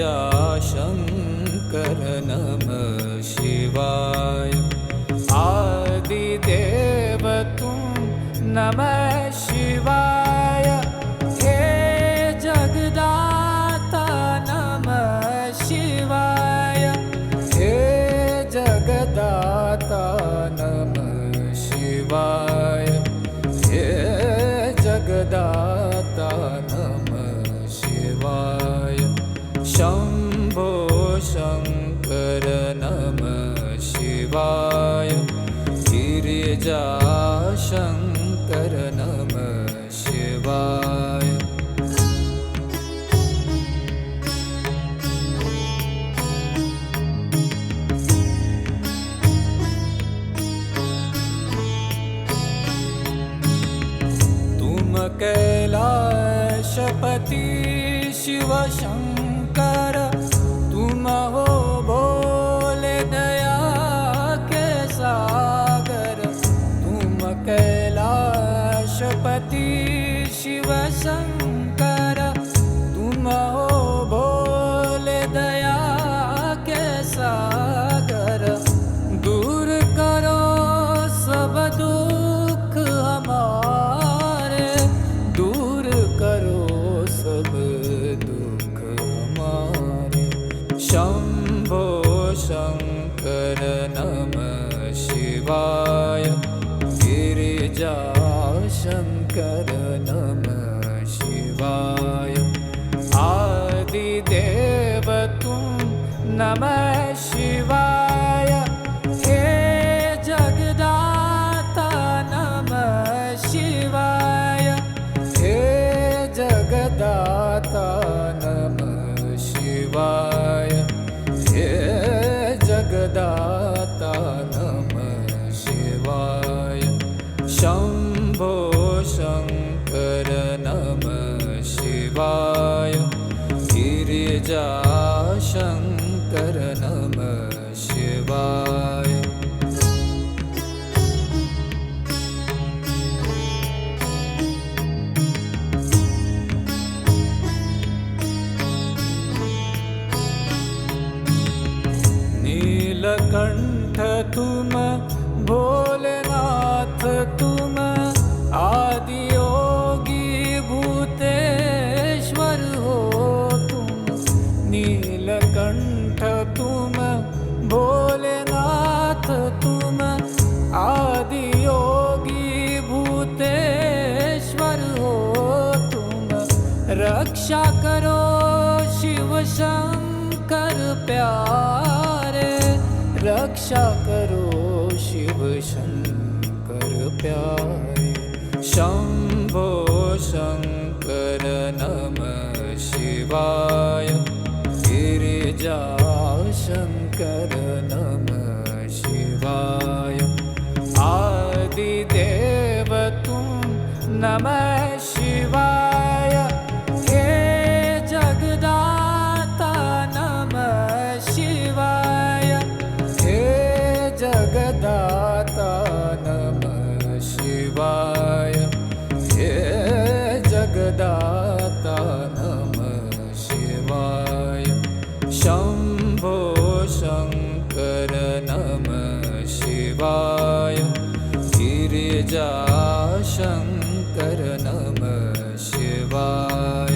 गिरिजाशङ्कर नमः शिवाय। आदिदेव तुम नमः शिवाय। हे जगदाता नमः शिवाय। हे जगदाता नमः शिवाय। हे जगदाता नमः शिवाय। शंभो शंकर नमः शिवाय। गिरिजाशंकर नमः शिवाय। तुम कैलाशपति शिव शंकर। तुम हो भोले दया के सागर। तुम कैलाशपति शिव शंकर। तुम हो भोले दया के सागर। दूर करो सब दुख हमारे। दूर करो सब दुख हमारे। शंभो शंकर नमः शिवाय। गिरिजाशंकर नमः शिवाय। आदिदेव तुम नमः शिवाय। हे जगदाता नमः शिवाय। हे जगदाता नमः शिवाय। हे जगदाता नमः शिवाय। शंभो शंकर नमः शिवाय। गिरिजाशंकर नमः शिवाय। नीलकंठ तुम भोलेनाथ तुम। आदि योगी भूतेश्वर हो तुम। नीलकंठ तुम भोलेनाथ तुम। आदि योगी भूतेश्वर हो तुम। रक्षा करो शिव शंकर प्यारे। रक्षा करो शिव शंकर प्यारे। शंभो शंकर नमः शिवाय। गिरिजाशंकर नमः शिवाय। आदिदेव तुम नमः शिवाय। हे जगदाता नमः शिवाय। हे जगदाता नमः शिवाय। हे जगदाता नमः शिवाय। शंभो शंकर नमः शिवाय। गिरिजाशंकर नमः शिवाय।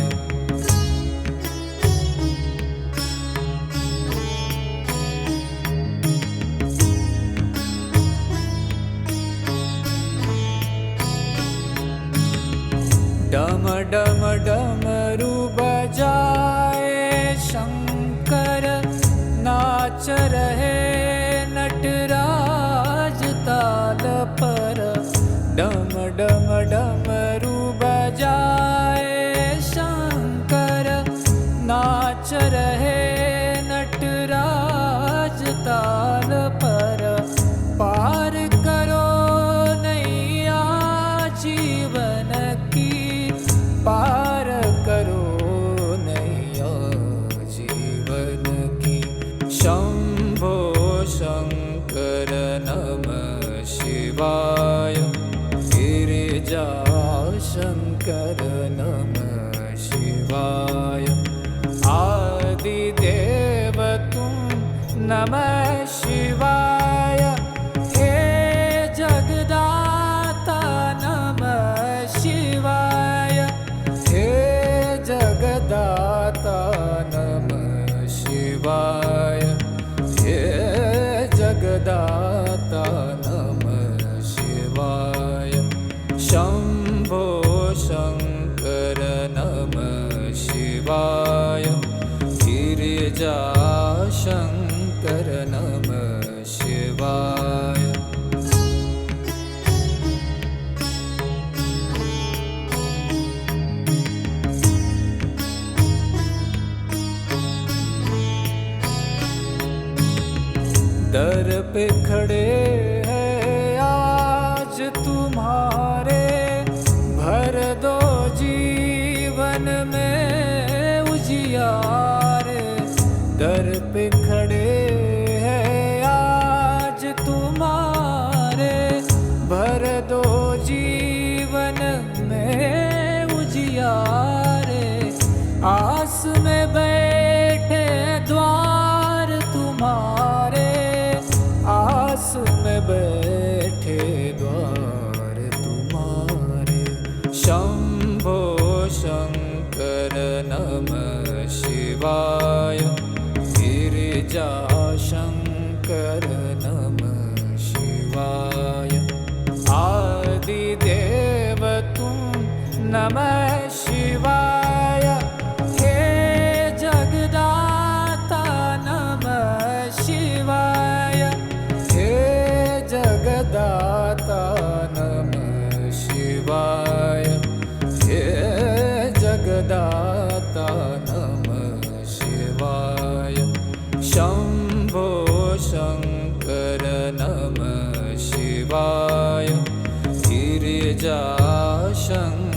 डम डम डमरू बजाए शंकर। नाच रहे नटराज ताल पर। डम डम डमरू बजाए शंकर। नाच रहे नटराज ताल पर। पार करो नैया जीवन की। पार करो नैया जीवन की। शंभो शंकर नमः शिवाय। गिरिजाशंकर नमः शिवाय। आदिदेव नमः शिवाय। हे जगदाता नमः शिवाय। हे जगदाता नमः शिवाय। हे जगदाता नमः शिवाय। शंभो शंकर नमः शिवाय। गिरिजा शंकर नमः शिवाय। दर पे खड़े हैं आज तुम्हारे, भर दो जीवन में उजियारे। दर पे खड़े हैं आज तुम्हारे, भर दो जीवन में उजियारे। आस में बैठे द्वार तुम्हारे, आस में बैठे द्वार तुम्हारे। शंभो शंकर नमः शिवाय। गिरिजा शंकर नमः शिवाय। आदिदेव तुम नमः शिवाय। हे जगदाता नमः शिवाय। हे जगदाता नमः शिवाय। हे जगदाता नमः शिवाय। शंभो शंकर नमः शिवाय। गिरिजा शंकर